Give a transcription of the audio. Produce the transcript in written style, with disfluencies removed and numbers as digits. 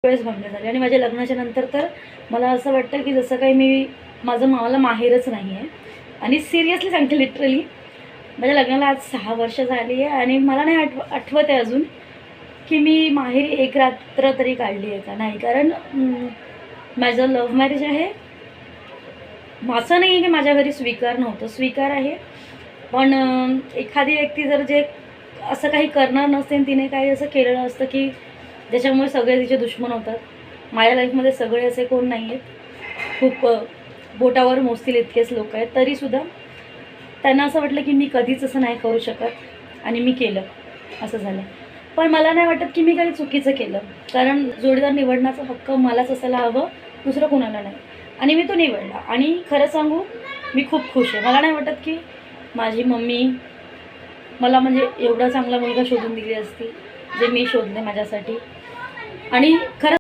वेळेस भांडणं झाली आणि माझ्या लग्नाच्या नंतर तर मला असं वाटतं की जसं काही माझं मला माहेरच नाही आहे. आणि सिरियसली सांगते, लिटरली माझ्या लग्नाला आज 6 वर्ष झाली आहे आणि मला नाही आठवत आहे अजून की मी माहेरी एक रात्र तरी काढली आहे का नाही. कारण माझं लव्ह मॅरेज आहे. असं नाही आहे की माझ्या घरी स्वीकार नव्हतं, स्वीकार आहे. पण एखादी व्यक्ती जर जे असं काही करणार नसते, तिने काही असं केलेलं असतं की ज्याच्यामुळे सगळे तिचे दुश्मन होतात. माझ्या लाईफमध्ये सगळे असे कोण नाही आहेत. खूप बोटावर मोजतील इतकेच लोक आहेत. तरीसुद्धा त्यांना असं वाटलं की मी कधीच असं नाही करू शकत आणि मी केलं, असं झालं. पण मला नाही वाटत की मी काही चुकीचं केलं. कारण जोडीदार निवडण्याचा हक्क मलाच असायला हवं, दुसरं कोणाला नाही. आणि मी तो निवडला आणि खरं सांगू, मी खूप खुश आहे. मला नाही वाटत की माझी मम्मी मला म्हणजे एवढा चांगला मुलगा शोधून दिली असती जे मी शोधले माझ्यासाठी. आणि खरं